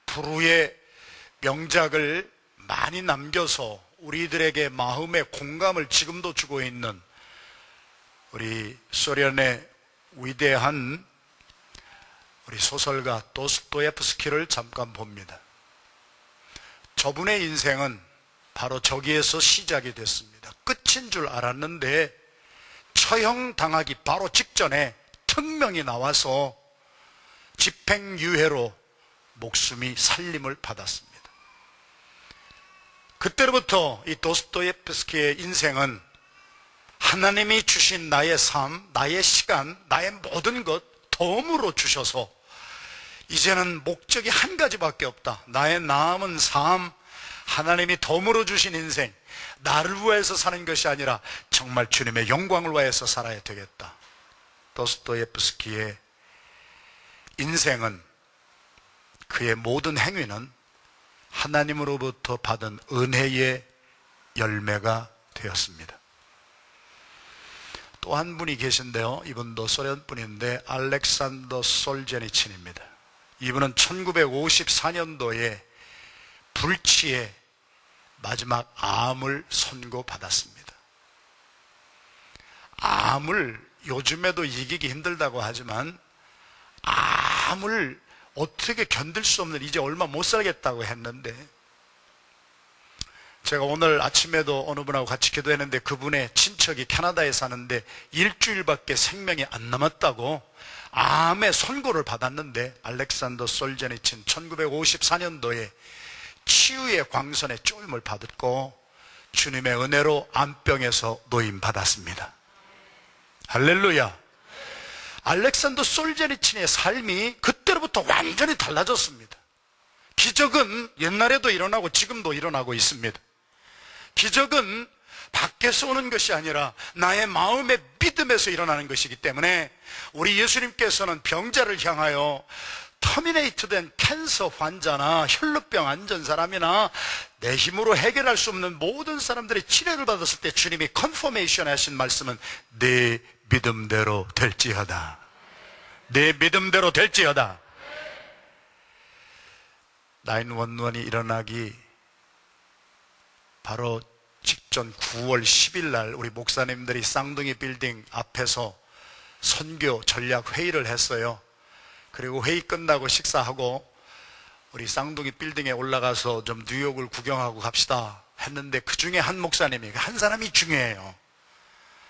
불후의 명작을 많이 남겨서 우리들에게 마음의 공감을 지금도 주고 있는 우리 소련의 위대한 우리 소설가 도스토옙스키를 잠깐 봅니다. 저분의 인생은 바로 저기에서 시작이 됐습니다. 끝인 줄 알았는데 처형당하기 바로 직전에 특명이 나와서 집행유예로 목숨이 살림을 받았습니다. 그때로부터 이 도스토옙스키의 인생은 하나님이 주신 나의 삶, 나의 시간, 나의 모든 것 덤으로 주셔서 이제는 목적이 한 가지밖에 없다. 나의 남은 삶, 하나님이 덤으로 주신 인생, 나를 위해서 사는 것이 아니라 정말 주님의 영광을 위해서 살아야 되겠다. 도스토옙스키의 인생은, 그의 모든 행위는 하나님으로부터 받은 은혜의 열매가 되었습니다. 또 한 분이 계신데요, 이분도 소련 분인데 알렉산더 솔제니친입니다. 이분은 1954년도에 불치에 마지막 암을 선고받았습니다. 암을 요즘에도 이기기 힘들다고 하지만 암을 어떻게 견딜 수 없는, 이제 얼마 못 살겠다고 했는데, 제가 오늘 아침에도 어느 분하고 같이 기도했는데 그분의 친척이 캐나다에 사는데 일주일밖에 생명이 안 남았다고 암의 선고를 받았는데, 알렉산더 솔제니친 1954년도에 치유의 광선에 쪼임을 받았고 주님의 은혜로 암병에서 노임받았습니다. 할렐루야. 알렉산더 솔제니친의 삶이 그때로부터 완전히 달라졌습니다. 기적은 옛날에도 일어나고 지금도 일어나고 있습니다. 기적은 밖에서 오는 것이 아니라 나의 마음의 믿음에서 일어나는 것이기 때문에 우리 예수님께서는 병자를 향하여 터미네이트된 캔서 환자나 혈루병 앓은 사람이나 내 힘으로 해결할 수 없는 모든 사람들의 치료를 받았을 때 주님이 컨퍼메이션 하신 말씀은 내 믿음대로 될지어다. 내 믿음대로 될지어다. 911이 일어나기 바로 직전 9월 10일 날 우리 목사님들이 쌍둥이 빌딩 앞에서 선교 전략 회의를 했어요. 그리고 회의 끝나고 식사하고 우리 쌍둥이 빌딩에 올라가서 좀 뉴욕을 구경하고 갑시다 했는데, 그 중에 한 목사님이, 한 사람이 중요해요.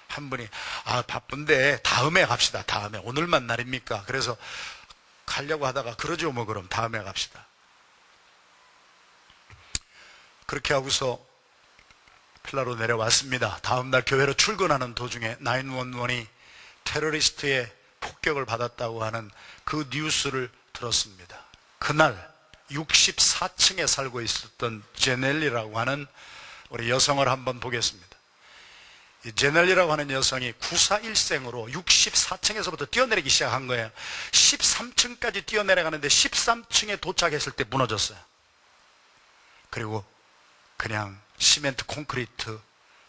한 분이 바쁜데 다음에 갑시다. 다음에, 오늘만 날입니까? 그래서 가려고 하다가 그러죠 뭐, 그럼 다음에 갑시다. 그렇게 하고서 필라로 내려왔습니다. 다음날 교회로 출근하는 도중에 911이 테러리스트의 폭격을 받았다고 하는 그 뉴스를 들었습니다. 그날 64층에 살고 있었던 제넬리라고 하는 우리 여성을 한번 보겠습니다. 이 제넬리라고 하는 여성이 941생으로 64층에서부터 뛰어내리기 시작한 거예요. 13층까지 뛰어내려가는데 13층에 도착했을 때 무너졌어요. 그리고 그냥 시멘트 콘크리트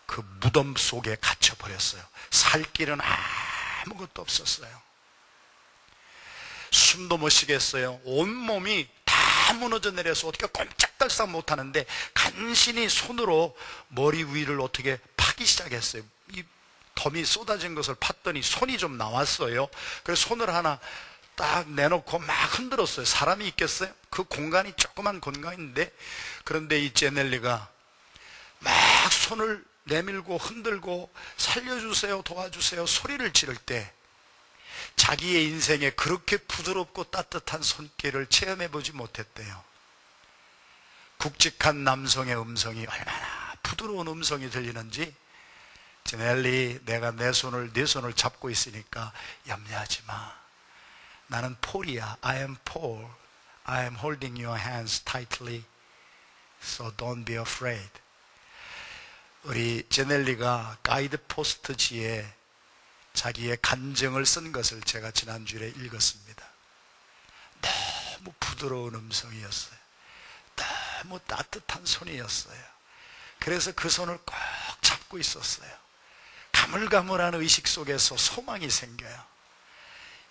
그 무덤 속에 갇혀버렸어요. 살 길은 아무것도 없었어요. 숨도 못 쉬겠어요. 온몸이 다 무너져 내려서 어떻게 꼼짝달싹 못하는데 간신히 손으로 머리 위를 어떻게 파기 시작했어요. 이 덤이 쏟아진 것을 팠더니 손이 좀 나왔어요. 그래서 손을 하나 딱 내놓고 막 흔들었어요. 사람이 있겠어요? 그 공간이 조그만 공간인데, 그런데 이 제넬리가 막 손을 내밀고 흔들고 살려주세요, 도와주세요 소리를 지를 때 자기의 인생에 그렇게 부드럽고 따뜻한 손길을 체험해보지 못했대요. 굵직한 남성의 음성이 얼마나 부드러운 음성이 들리는지, 제넬리, 내가 네 손을 잡고 있으니까 염려하지 마. 나는 폴이야. I am Paul. I am holding your hands tightly. So don't be afraid. 우리 제넬리가 가이드 포스트지에 자기의 간증을 쓴 것을 제가 지난주에 읽었습니다. 너무 부드러운 음성이었어요. 너무 따뜻한 손이었어요. 그래서 그 손을 꼭 잡고 있었어요. 가물가물한 의식 속에서 소망이 생겨요.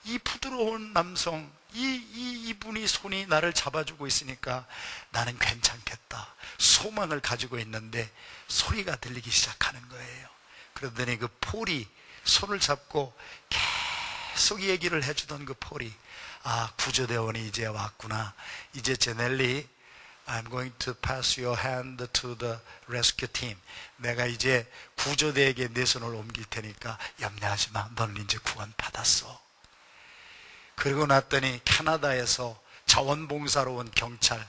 이 부드러운 남성, 이분이 손이 나를 잡아주고 있으니까 나는 괜찮겠다, 소망을 가지고 있는데 소리가 들리기 시작하는 거예요. 그러더니 그 폴이 손을 잡고 계속 얘기를 해주던 그 폴이, 아, 구조대원이 이제 왔구나. 이제 제넬리, I'm going to pass your hand to the rescue team. 내가 이제 구조대에게 내 손을 옮길 테니까 염려하지 마. 너는 이제 구원 받았어. 그러고 났더니 캐나다에서 자원봉사로 온 경찰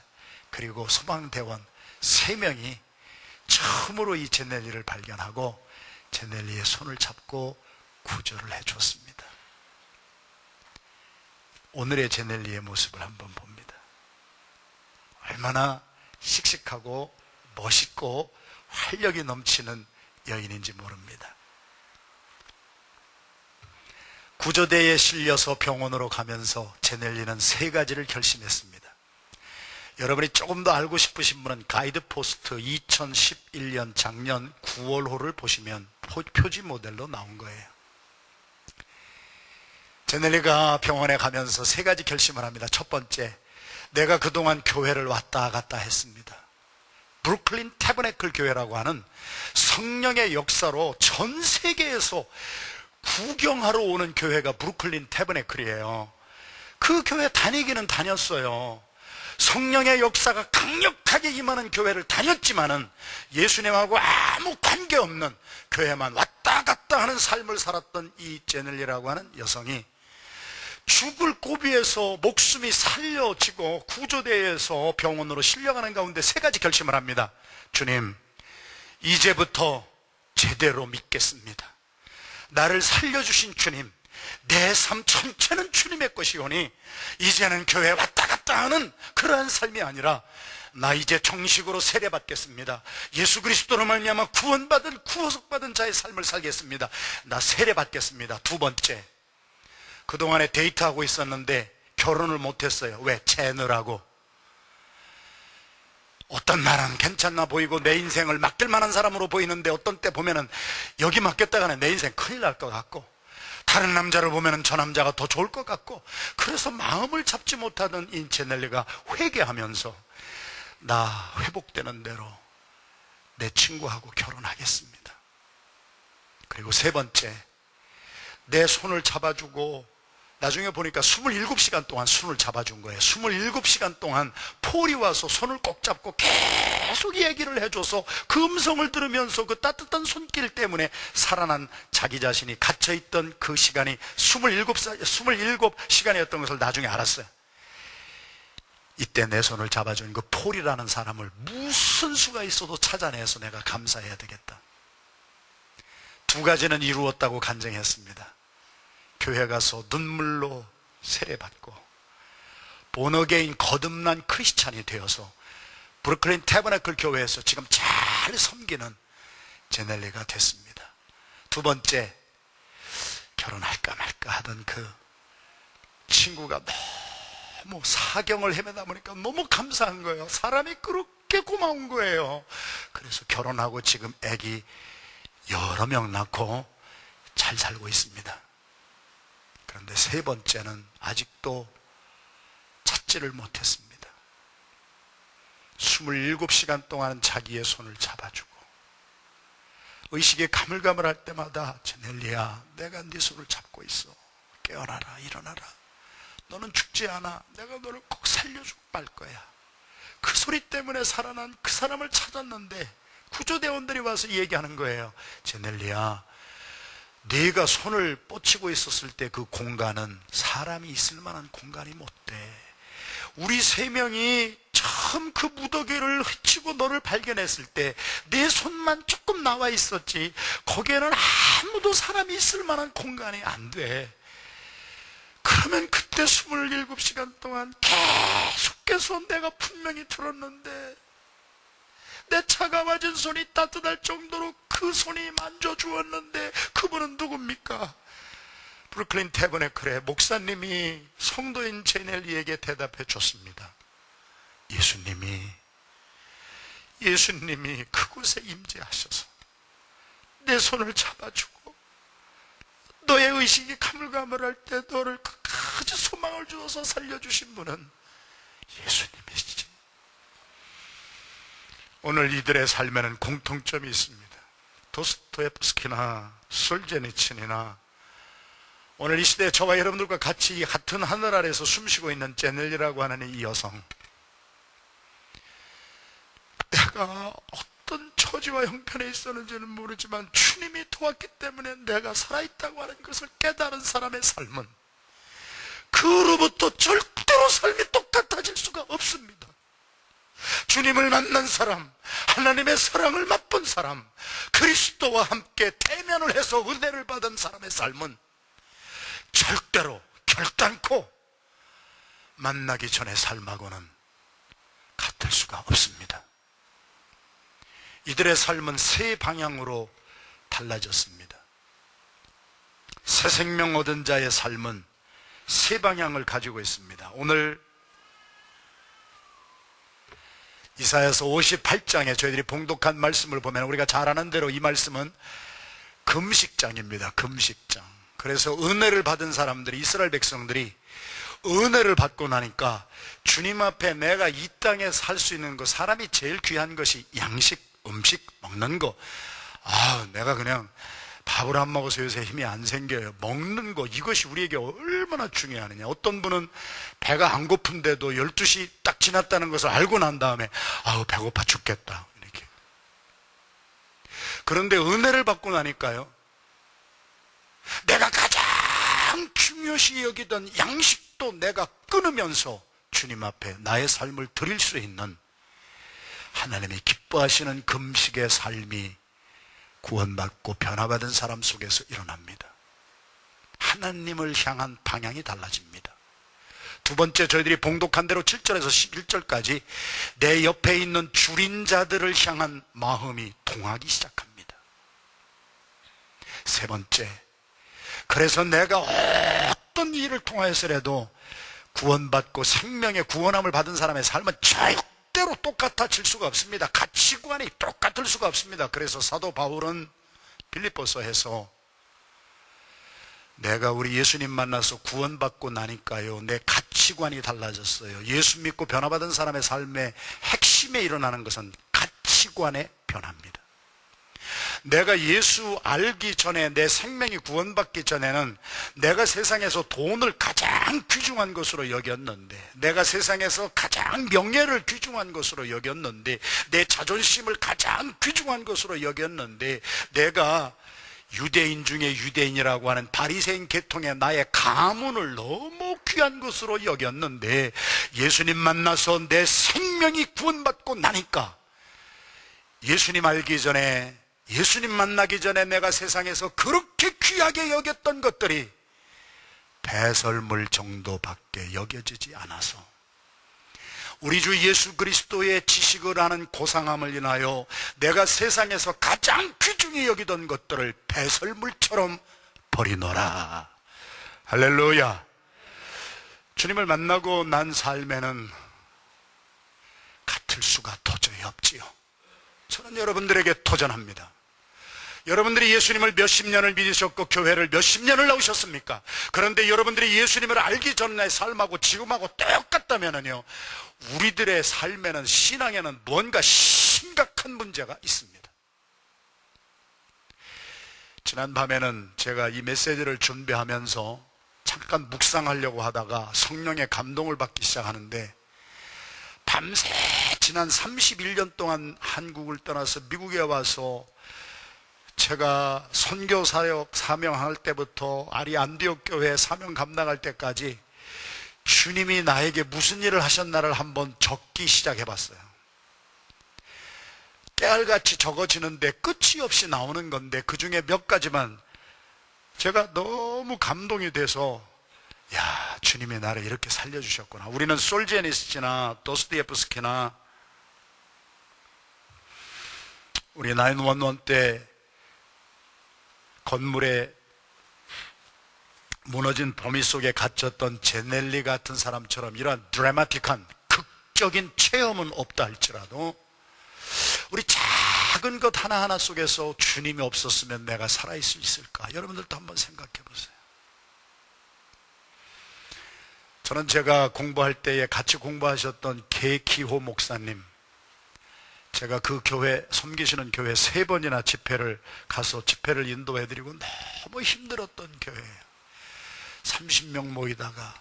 그리고 소방대원 3명이 처음으로 이 제넬리를 발견하고 제넬리의 손을 잡고 구조를 해줬습니다. 오늘의 제넬리의 모습을 한번 봅니다. 얼마나 씩씩하고 멋있고 활력이 넘치는 여인인지 모릅니다. 구조대에 실려서 병원으로 가면서 제넬리는 3가지를 결심했습니다. 여러분이 조금 더 알고 싶으신 분은 가이드포스트 2011년 작년 9월호를 보시면 표지 모델로 나온 거예요. 제넬리가 병원에 가면서 3가지 결심을 합니다. 첫 번째, 내가 그동안 교회를 왔다 갔다 했습니다. 브루클린 태버네클 교회라고 하는 성령의 역사로 전 세계에서 구경하러 오는 교회가 브루클린 태버네클이에요. 그 교회 다니기는 다녔어요. 성령의 역사가 강력하게 임하는 교회를 다녔지만은 예수님하고 아무 관계없는 교회만 왔다 갔다 하는 삶을 살았던 이 제넬리라고 하는 여성이 죽을 고비에서 목숨이 살려지고 구조대에서 병원으로 실려가는 가운데 3가지 결심을 합니다. 주님, 이제부터 제대로 믿겠습니다. 나를 살려주신 주님, 내 삶 전체는 주님의 것이오니 이제는 교회 왔다 갔다 하는 그러한 삶이 아니라 나 이제 정식으로 세례받겠습니다. 예수 그리스도로 말미암아 구원받은 자의 삶을 살겠습니다. 나 세례받겠습니다. 2번째, 그동안에 데이트하고 있었는데 결혼을 못했어요. 왜? 채느라고. 어떤 날은 괜찮아 보이고 내 인생을 맡길 만한 사람으로 보이는데 어떤 때 보면은 여기 맡겼다가는 내 인생 큰일 날 것 같고, 다른 남자를 보면은 저 남자가 더 좋을 것 같고, 그래서 마음을 잡지 못하던 이 제넬리가 회개하면서 나 회복되는 대로 내 친구하고 결혼하겠습니다. 그리고 3번째, 내 손을 잡아주고, 나중에 보니까 27시간 동안 손을 잡아준 거예요. 27시간 동안 폴이 와서 손을 꼭 잡고 계속 얘기를 해줘서 그 음성을 들으면서 그 따뜻한 손길 때문에 살아난 자기 자신이 갇혀있던 그 시간이 27시간이었던 것을 나중에 알았어요. 이때 내 손을 잡아준 그 폴이라는 사람을 무슨 수가 있어도 찾아내서 내가 감사해야 되겠다. 2가지는 이루었다고 간증했습니다. 교회 가서 눈물로 세례받고 본어게인 거듭난 크리스찬이 되어서 브루클린 태버네클 교회에서 지금 잘 섬기는 제넬리가 됐습니다. 2번째, 결혼할까 말까 하던 그 친구가 너무 사경을 헤매다 보니까 너무 감사한 거예요. 사람이 그렇게 고마운 거예요. 그래서 결혼하고 지금 아기 여러 명 낳고 잘 살고 있습니다. 그런데 3번째는 아직도 찾지를 못했습니다. 27시간 동안 자기의 손을 잡아주고 의식이 가물가물할 때마다 제넬리야, 내가 네 손을 잡고 있어. 깨어나라, 일어나라. 너는 죽지 않아. 내가 너를 꼭 살려주고 말 거야. 그 소리 때문에 살아난 그 사람을 찾았는데 구조대원들이 와서 얘기하는 거예요. 제넬리야, 네가 손을 뻗치고 있었을 때 그 공간은 사람이 있을 만한 공간이 못 돼. 우리 3명이 처음 그 무더기를 헤치고 너를 발견했을 때 내 손만 조금 나와 있었지 거기에는 아무도 사람이 있을 만한 공간이 안 돼. 그러면 그때 27시간 동안 계속해서 내가 분명히 들었는데 내 차가워진 손이 따뜻할 정도로 그 손이 만져주었는데 그분은 누굽니까? 브루클린 태버네클의 목사님이 성도인 제넬리에게 대답해 줬습니다. 예수님이 그곳에 임재하셔서 내 손을 잡아주고 너의 의식이 가물가물할 때 너를 그 끝까지 소망을 주어서 살려주신 분은 예수님이시지. 오늘 이들의 삶에는 공통점이 있습니다. 도스토옙스키나 솔제니친이나 오늘 이 시대에 저와 여러분들과 같이 같은 하늘 아래에서 숨쉬고 있는 제넬리라고 하는 이 여성, 내가 어떤 처지와 형편에 있었는지는 모르지만 주님이 도왔기 때문에 내가 살아있다고 하는 것을 깨달은 사람의 삶은 그로부터 절대로 삶이 똑같아질 수가 없습니다. 주님을 만난 사람, 하나님의 사랑을 맛본 사람, 그리스도와 함께 대면을 해서 은혜를 받은 사람의 삶은 절대로 결단코 만나기 전의 삶하고는 같을 수가 없습니다. 이들의 삶은 세 방향으로 달라졌습니다. 새 생명 얻은 자의 삶은 세 방향을 가지고 있습니다. 오늘 이사야서 58장에 저희들이 봉독한 말씀을 보면 우리가 잘 아는 대로 이 말씀은 금식장입니다. 금식장. 그래서 은혜를 받은 사람들이, 이스라엘 백성들이 은혜를 받고 나니까 주님 앞에 내가 이 땅에 살 수 있는 거, 사람이 제일 귀한 것이 양식, 음식 먹는 거. 내가 그냥 밥을 안 먹어서 요새 힘이 안 생겨요. 먹는 거, 이것이 우리에게 얼마나 중요하느냐. 어떤 분은 배가 안 고픈데도 12시 딱 지났다는 것을 알고 난 다음에 배고파 죽겠다 이렇게. 그런데 은혜를 받고 나니까요, 내가 가장 중요시 여기던 양식도 내가 끊으면서 주님 앞에 나의 삶을 드릴 수 있는 하나님이 기뻐하시는 금식의 삶이 구원받고 변화받은 사람 속에서 일어납니다. 하나님을 향한 방향이 달라집니다. 두 번째, 저희들이 봉독한 대로 7절에서 11절까지 내 옆에 있는 줄인 자들을 향한 마음이 동하기 시작합니다. 세 번째, 그래서 내가 어떤 일을 통하여서라도 구원받고 생명의 구원함을 받은 사람의 삶은 절대로 똑같아질 수가 없습니다. 가치관이 똑같을 수가 없습니다. 그래서 사도 바울은 빌립보서에서 내가 우리 예수님 만나서 구원받고 나니까요, 내 가치관이 달라졌어요. 예수 믿고 변화받은 사람의 삶의 핵심에 일어나는 것은 가치관의 변화입니다. 내가 예수 알기 전에, 내 생명이 구원받기 전에는 내가 세상에서 돈을 가장 귀중한 것으로 여겼는데, 내가 세상에서 가장 명예를 귀중한 것으로 여겼는데, 내 자존심을 가장 귀중한 것으로 여겼는데, 내가 유대인 중에 유대인이라고 하는 바리새인 계통의 나의 가문을 너무 귀한 것으로 여겼는데, 예수님 만나서 내 생명이 구원받고 나니까 예수님 알기 전에, 예수님 만나기 전에 내가 세상에서 그렇게 귀하게 여겼던 것들이 배설물 정도밖에 여겨지지 않아서 우리 주 예수 그리스도의 지식을 아는 고상함을 인하여 내가 세상에서 가장 귀중히 여기던 것들을 배설물처럼 버리노라. 할렐루야. 주님을 만나고 난 삶에는 같을 수가 도저히 없지요. 저는 여러분들에게 도전합니다. 여러분들이 예수님을 몇십 년을 믿으셨고 교회를 몇십 년을 나오셨습니까? 그런데 여러분들이 예수님을 알기 전의 삶하고 지금하고 똑같다면요, 우리들의 삶에는, 신앙에는 뭔가 심각한 문제가 있습니다. 지난 밤에는 제가 이 메시지를 준비하면서 잠깐 묵상하려고 하다가 성령의 감동을 받기 시작하는데, 밤새 지난 31년 동안 한국을 떠나서 미국에 와서 제가 선교 사역 사명할 때부터 아리 안디옥 교회 사명 감당할 때까지 주님이 나에게 무슨 일을 하셨나를 한번 적기 시작해 봤어요. 깨알같이 적어지는데 끝이 없이 나오는 건데, 그 중에 몇 가지만 제가 너무 감동이 돼서, 야, 주님이 나를 이렇게 살려주셨구나. 우리는 솔제니스트나 도스토옙스키나 우리 911 때 건물에 무너진 범위 속에 갇혔던 제넬리 같은 사람처럼 이러한 드라마틱한 극적인 체험은 없다 할지라도 우리 작은 것 하나하나 속에서 주님이 없었으면 내가 살아있을 수 있을까? 여러분들도 한번 생각해 보세요. 저는 제가 공부할 때에 같이 공부하셨던 계기호 목사님, 제가 그 교회, 섬기시는 교회 3번이나 집회를 가서 집회를 인도해드리고 너무 힘들었던 교회예요. 30명 모이다가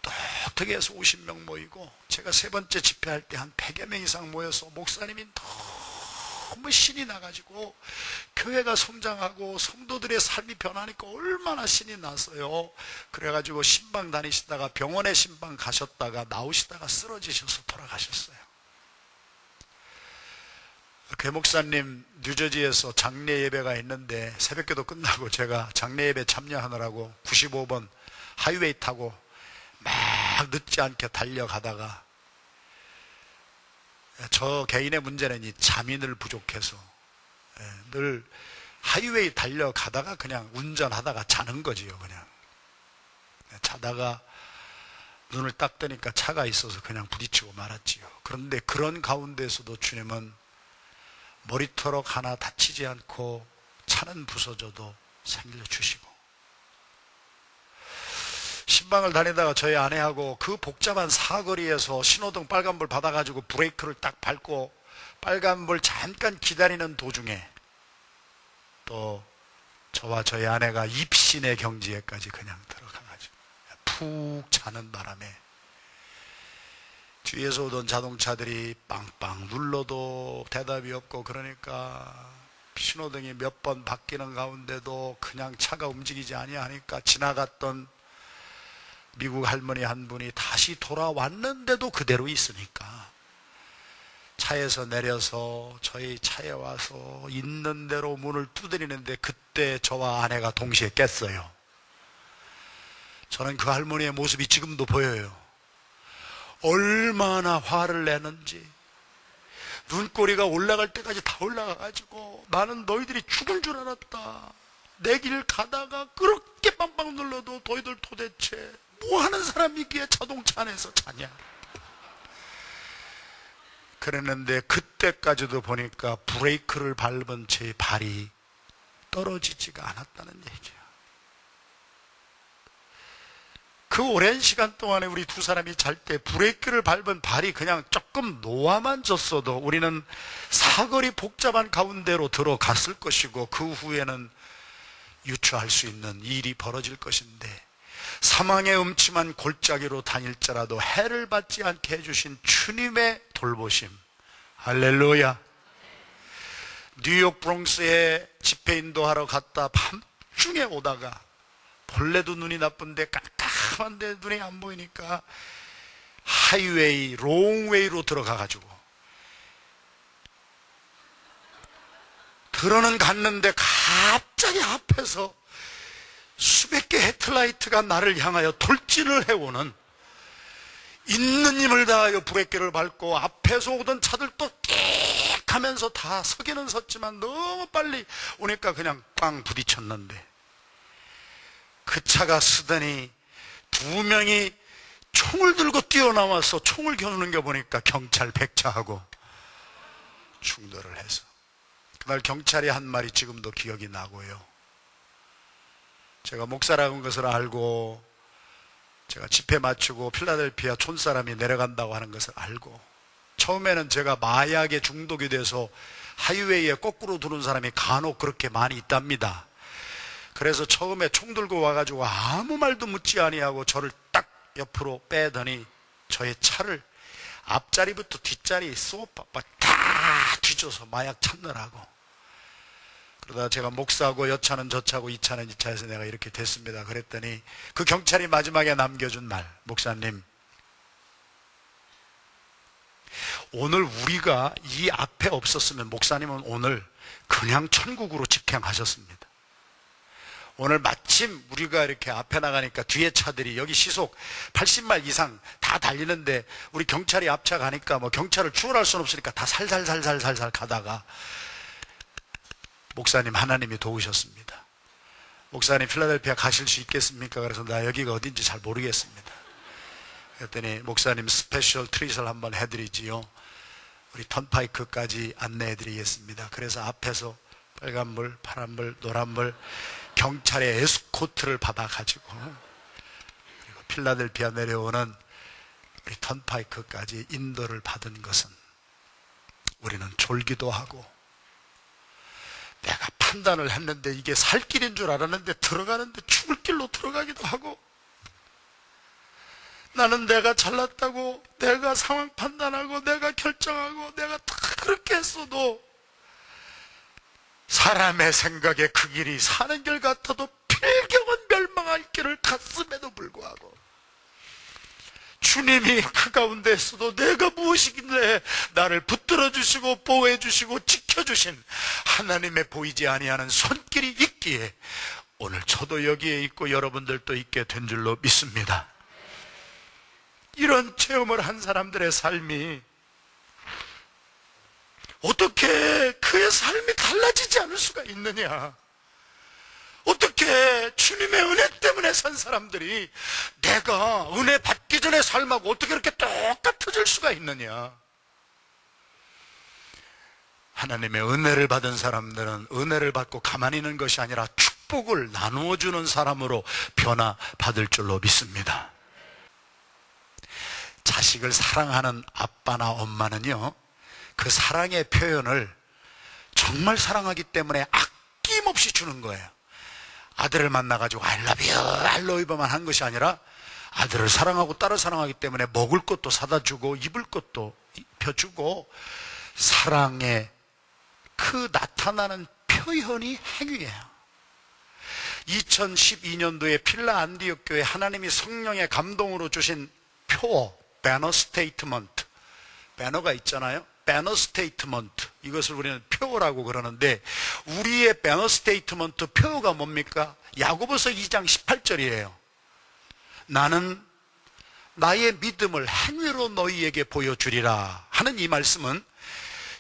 또 어떻게 해서 50명 모이고, 제가 3번째 집회할 때 한 100여 명 이상 모여서 목사님이 너무 신이 나가지고 교회가 성장하고 성도들의 삶이 변하니까 얼마나 신이 났어요. 그래가지고 신방 다니시다가 병원에 신방 가셨다가 나오시다가 쓰러지셔서 돌아가셨어요. 궤 목사님 뉴저지에서 장례 예배가 있는데 새벽기도 끝나고 제가 장례 예배 참여하느라고 95번 하이웨이 타고 막 늦지 않게 달려가다가, 저 개인의 문제는 이 잠이 부족해서 늘 하이웨이 달려가다가 그냥 운전하다가 자는 거지요. 그냥 자다가 눈을 딱 뜨니까 차가 있어서 그냥 부딪히고 말았지요. 그런데 그런 가운데서도 주님은 머리털럭 하나 다치지 않고 차는 부서져도 살려주시고, 신방을 다니다가 저희 아내하고 그 복잡한 사거리에서 신호등 빨간불 받아가지고 브레이크를 딱 밟고 빨간불 잠깐 기다리는 도중에 또 저와 저희 아내가 입신의 경지에까지 그냥 들어가가지고 푹 자는 바람에 뒤에서 오던 자동차들이 빵빵 눌러도 대답이 없고, 그러니까 신호등이 몇 번 바뀌는 가운데도 그냥 차가 움직이지 아니하니까 지나갔던 미국 할머니 한 분이 다시 돌아왔는데도 그대로 있으니까 차에서 내려서 저희 차에 와서 있는 대로 문을 두드리는데, 그때 저와 아내가 동시에 깼어요. 저는 그 할머니의 모습이 지금도 보여요. 얼마나 화를 내는지, 눈꼬리가 올라갈 때까지 다 올라가가지고 나는 너희들이 죽을 줄 알았다, 내 길 가다가 그렇게 빵빵 눌러도 너희들 도대체 뭐 하는 사람이기에 자동차 안에서 자냐, 그랬는데 그때까지도 보니까 브레이크를 밟은 제 발이 떨어지지가 않았다는 얘기야. 그 오랜 시간 동안에 우리 두 사람이 잘 때 브레이크를 밟은 발이 그냥 조금 놓아만 졌어도 우리는 사거리 복잡한 가운데로 들어갔을 것이고, 그 후에는 유추할 수 있는 일이 벌어질 것인데, 사망의 음침한 골짜기로 다닐지라도 해를 받지 않게 해주신 주님의 돌보심, 할렐루야. 뉴욕 브롱스에 집회 인도하러 갔다 밤중에 오다가 본래도 눈이 나쁜데 깜깜한데 눈이 안 보이니까 하이웨이, 롱웨이로 들어가가지고 들어는 갔는데 갑자기 앞에서 수백 개 헤드라이트가 나를 향하여 돌진을 해오는, 있는 힘을 다하여 브레이크를 밟고 앞에서 오던 차들도 끽 하면서 다 서기는 섰지만 너무 빨리 오니까 그냥 꽝 부딪혔는데, 그 차가 쓰더니 2명이 총을 들고 뛰어나와서 총을 겨누는 게 보니까 경찰 백차하고 충돌을 해서, 그날 경찰이 한 말이 지금도 기억이 나고요. 제가 목사라는 것을 알고 제가 집회 마치고 필라델피아 촌사람이 내려간다고 하는 것을 알고, 처음에는 제가 마약에 중독이 돼서 하이웨이에 거꾸로 두는 사람이 간혹 그렇게 많이 있답니다. 그래서 처음에 총 들고 와가지고 아무 말도 묻지 아니하고 저를 딱 옆으로 빼더니 저의 차를 앞자리부터 뒷자리 소파 다 뒤져서 마약 찾느라고. 그러다 제가 목사하고 여차는 저차고 이 차는 이 차에서 내가 이렇게 됐습니다. 그랬더니 그 경찰이 마지막에 남겨준 말, 목사님, 오늘 우리가 이 앞에 없었으면 목사님은 오늘 그냥 천국으로 직행하셨습니다. 오늘 마침 우리가 이렇게 앞에 나가니까 뒤에 차들이 여기 시속 80마일 이상 다 달리는데 우리 경찰이 앞차 가니까 뭐 경찰을 추월할 수는 없으니까 다 살살살살살살 가다가 목사님 하나님이 도우셨습니다. 목사님 필라델피아 가실 수 있겠습니까? 그래서 나 여기가 어딘지 잘 모르겠습니다. 그랬더니 목사님 스페셜 트릿을 한번 해드리지요. 우리 턴파이크까지 안내해드리겠습니다. 그래서 앞에서 빨간불, 파란불, 노란불 경찰의 에스코트를 받아가지고 그리고 필라델피아 내려오는 우리 턴파이크까지 인도를 받은 것은 우리는 졸기도 하고, 내가 판단을 했는데 이게 살 길인 줄 알았는데 들어가는데 죽을 길로 들어가기도 하고, 나는 내가 잘났다고 내가 상황 판단하고 내가 결정하고 내가 다 그렇게 했어도 사람의 생각에 그 길이 사는 길 같아도 필경은 멸망할 길을 갔음에도 불구하고 주님이 그 가운데 있어도 내가 무엇이길래 나를 붙들어 주시고 보호해 주시고 지켜주신 하나님의 보이지 아니하는 손길이 있기에 오늘 저도 여기에 있고 여러분들도 있게 된 줄로 믿습니다. 이런 체험을 한 사람들의 삶이 어떻게 그의 삶이 달라지지 않을 수가 있느냐? 어떻게 주님의 은혜 때문에 산 사람들이 내가 은혜 받기 전의 삶하고 어떻게 이렇게 똑같아질 수가 있느냐? 하나님의 은혜를 받은 사람들은 은혜를 받고 가만히 있는 것이 아니라 축복을 나누어 주는 사람으로 변화받을 줄로 믿습니다. 자식을 사랑하는 아빠나 엄마는요, 그 사랑의 표현을 정말 사랑하기 때문에 아낌없이 주는 거예요. 아들을 만나가지고 I love you, I love you만 한 것이 아니라 아들을 사랑하고 딸을 사랑하기 때문에 먹을 것도 사다 주고 입을 것도 입혀주고, 사랑의 그 나타나는 표현이 행위예요. 2012년도에 필라 안디옥 교회 하나님이 성령의 감동으로 주신 표어, 배너 스테이트먼트, 배너가 있잖아요. 배너 스테이트먼트, 이것을 우리는 표어라고 그러는데, 우리의 배너 스테이트먼트 표어가 뭡니까? 야고보서 2장 18절이에요. 나는 나의 믿음을 행위로 너희에게 보여주리라 하는 이 말씀은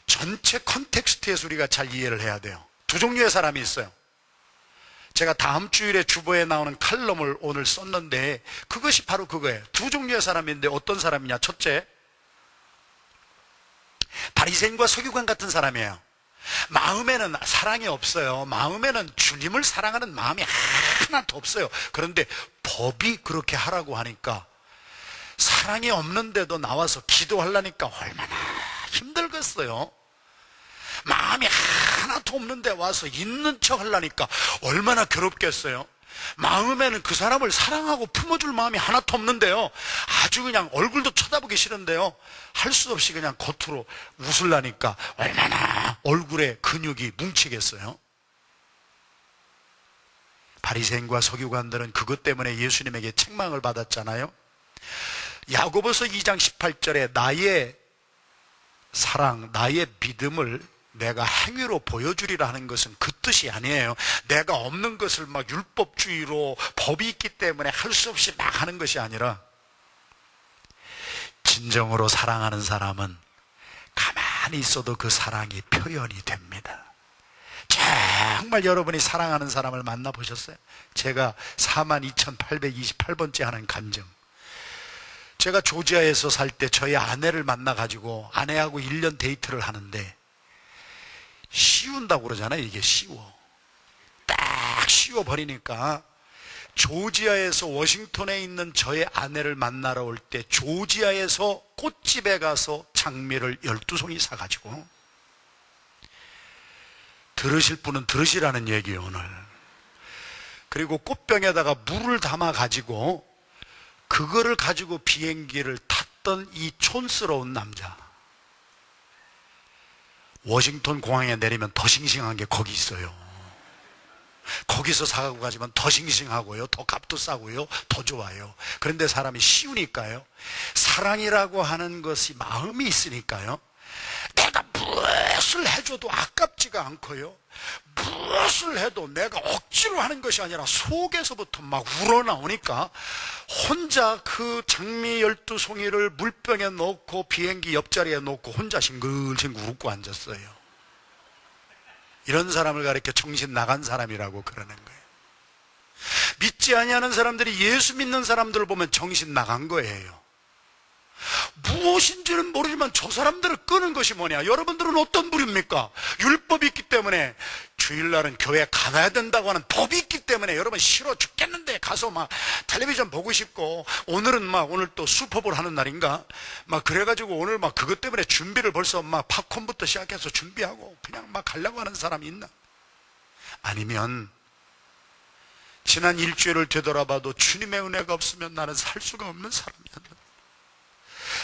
전체 컨텍스트에서 우리가 잘 이해를 해야 돼요. 두 종류의 사람이 있어요. 제가 다음 주일에 주보에 나오는 칼럼을 오늘 썼는데 그것이 바로 그거예요. 두 종류의 사람인데 어떤 사람이냐? 첫째, 바리새인과 서기관 같은 사람이에요. 마음에는 사랑이 없어요. 마음에는 주님을 사랑하는 마음이 하나도 없어요. 그런데 법이 그렇게 하라고 하니까 사랑이 없는데도 나와서 기도하려니까 얼마나 힘들겠어요. 마음이 하나도 없는데 와서 있는 척 하려니까 얼마나 괴롭겠어요. 마음에는 그 사람을 사랑하고 품어줄 마음이 하나도 없는데요, 아주 그냥 얼굴도 쳐다보기 싫은데요, 할 수 없이 그냥 겉으로 웃으려니까 얼마나 얼굴에 근육이 뭉치겠어요. 바리새인과 서기관들은 그것 때문에 예수님에게 책망을 받았잖아요. 야고보서 2장 18절에 나의 사랑, 나의 믿음을 내가 행위로 보여주리라 하는 것은 그 뜻이 아니에요. 내가 없는 것을 막 율법주의로 법이 있기 때문에 할 수 없이 막 하는 것이 아니라, 진정으로 사랑하는 사람은 가만히 있어도 그 사랑이 표현이 됩니다. 정말 여러분이 사랑하는 사람을 만나보셨어요? 제가 42,828번째 하는 간증, 제가 조지아에서 살 때 저희 아내를 만나가지고 아내하고 1년 데이트를 하는데, 씌운다고 그러잖아요. 이게 씌워. 딱 씌워버리니까 조지아에서 워싱턴에 있는 저의 아내를 만나러 올 때 조지아에서 꽃집에 가서 장미를 12송이 사가지고, 들으실 분은 들으시라는 얘기예요 오늘. 그리고 꽃병에다가 물을 담아가지고 그거를 가지고 비행기를 탔던 이 촌스러운 남자, 워싱턴 공항에 내리면 더 싱싱한 게 거기 있어요. 거기서 사가고 가지만 더 싱싱하고요, 더 값도 싸고요, 더 좋아요. 그런데 사람이 쉬우니까요, 사랑이라고 하는 것이 마음이 있으니까요, 내가 무엇을 해줘도 아깝지가 않고요, 무엇을 해도 내가 억지로 하는 것이 아니라 속에서부터 막 우러나오니까 혼자 그 장미 12송이를 물병에 넣고 비행기 옆자리에 놓고 혼자 싱글싱글 웃고 앉았어요. 이런 사람을 가리켜 정신 나간 사람이라고 그러는 거예요. 믿지 아니하는 사람들이 예수 믿는 사람들을 보면 정신 나간 거예요. 무엇인지는 모르지만 저 사람들을 끄는 것이 뭐냐? 여러분들은 어떤 부류입니까? 율법이 있기 때문에 주일날은 교회 가야 된다고 하는 법이 있기 때문에 여러분 싫어 죽겠는데 가서 막 텔레비전 보고 싶고, 오늘은 막 오늘 또 슈퍼볼 하는 날인가 막 그래가지고 오늘 막 그것 때문에 준비를 벌써 막 팝콘부터 시작해서 준비하고 그냥 막 가려고 하는 사람이 있나? 아니면 지난 일주일을 되돌아봐도 주님의 은혜가 없으면 나는 살 수가 없는 사람이었는데,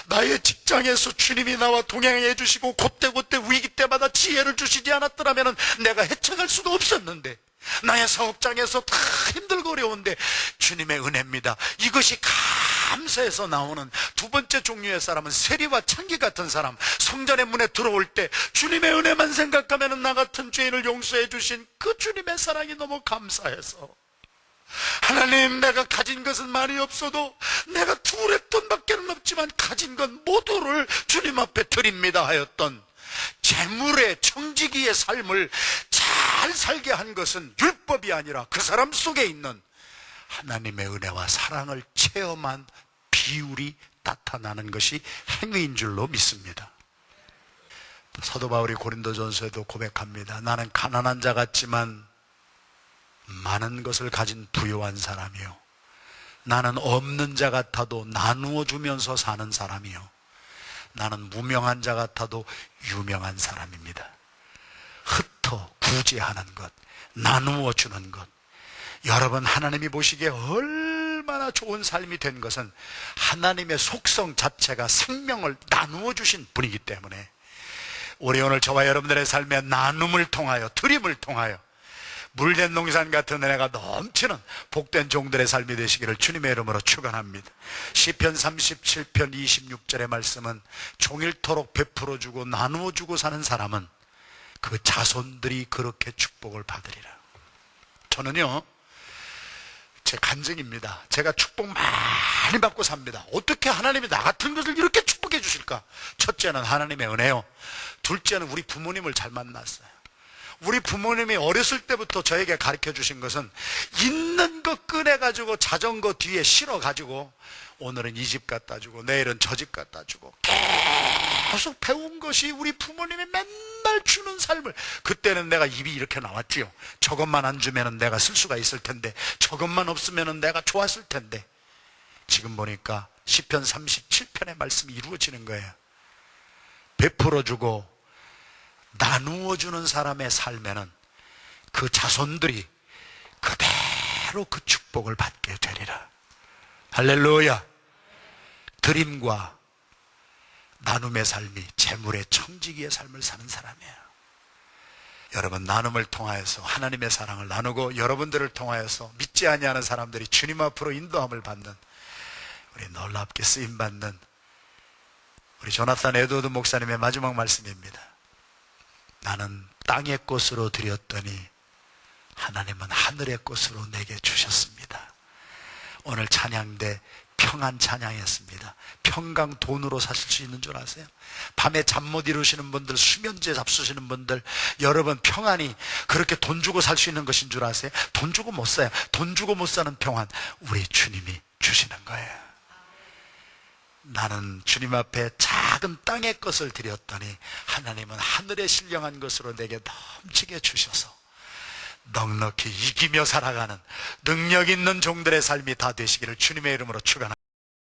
나의 직장에서 주님이 나와 동행해 주시고 그때그때 위기 때마다 지혜를 주시지 않았더라면 내가 헤쳐갈 수도 없었는데, 나의 사업장에서 다 힘들고 어려운데 주님의 은혜입니다. 이것이 감사해서 나오는 두 번째 종류의 사람은 세리와 창기 같은 사람. 성전의 문에 들어올 때 주님의 은혜만 생각하면 나 같은 죄인을 용서해 주신 그 주님의 사랑이 너무 감사해서, 하나님, 내가 가진 것은 많이 없어도 내가 둘의 돈밖에 없지만 가진 건 모두를 주님 앞에 드립니다 하였던 재물의 청지기의 삶을 잘 살게 한 것은 율법이 아니라 그 사람 속에 있는 하나님의 은혜와 사랑을 체험한 비율이 나타나는 것이 행위인 줄로 믿습니다. 사도 바울이 고린도전서에도 고백합니다. 나는 가난한 자 같지만 많은 것을 가진 부유한 사람이요, 나는 없는 자 같아도 나누어 주면서 사는 사람이요, 나는 무명한 자 같아도 유명한 사람입니다. 흩어 구제하는 것, 나누어 주는 것. 여러분, 하나님이 보시기에 얼마나 좋은 삶이 된 것은 하나님의 속성 자체가 생명을 나누어 주신 분이기 때문에, 우리 오늘 저와 여러분들의 삶에 나눔을 통하여, 드림을 통하여 물된 농산 같은 은혜가 넘치는 복된 종들의 삶이 되시기를 주님의 이름으로 축원합니다. 시편 37편 26절의 말씀은 종일토록 베풀어주고 나누어주고 사는 사람은 그 자손들이 그렇게 축복을 받으리라. 저는요, 제 간증입니다. 제가 축복 많이 받고 삽니다. 어떻게 하나님이 나 같은 것을 이렇게 축복해 주실까? 첫째는 하나님의 은혜요. 둘째는 우리 부모님을 잘 만났어요. 우리 부모님이 어렸을 때부터 저에게 가르쳐 주신 것은 있는 거 꺼내가지고 자전거 뒤에 실어가지고 오늘은 이 집 갖다 주고 내일은 저 집 갖다 주고 계속 배운 것이 우리 부모님이 맨날 주는 삶을. 그때는 내가 입이 이렇게 나왔지요. 저것만 안 주면 내가 쓸 수가 있을 텐데, 저것만 없으면 내가 좋았을 텐데. 지금 보니까 시편 37편의 말씀이 이루어지는 거예요. 베풀어주고 나누어주는 사람의 삶에는 그 자손들이 그대로 그 축복을 받게 되리라. 할렐루야. 드림과 나눔의 삶이 재물의 청지기의 삶을 사는 사람이에요. 여러분, 나눔을 통하여서 하나님의 사랑을 나누고 여러분들을 통하여서 믿지 아니하는 사람들이 주님 앞으로 인도함을 받는, 우리 놀랍게 쓰임받는 우리 조나단 에드워드 목사님의 마지막 말씀입니다. 나는 땅의 것으로 드렸더니 하나님은 하늘의 것으로 내게 주셨습니다. 오늘 찬양대 평안 찬양했습니다. 평강 돈으로 사실 수 있는 줄 아세요? 밤에 잠 못 이루시는 분들, 수면제 잡수시는 분들, 여러분, 평안이 그렇게 돈 주고 살 수 있는 것인 줄 아세요? 돈 주고 못 사요. 돈 주고 못 사는 평안, 우리 주님이 주시는 거예요. 나는 주님 앞에 작은 땅의 것을 드렸더니 하나님은 하늘에 신령한 것으로 내게 넘치게 주셔서 넉넉히 이기며 살아가는 능력 있는 종들의 삶이 다 되시기를 주님의 이름으로 축원합니다.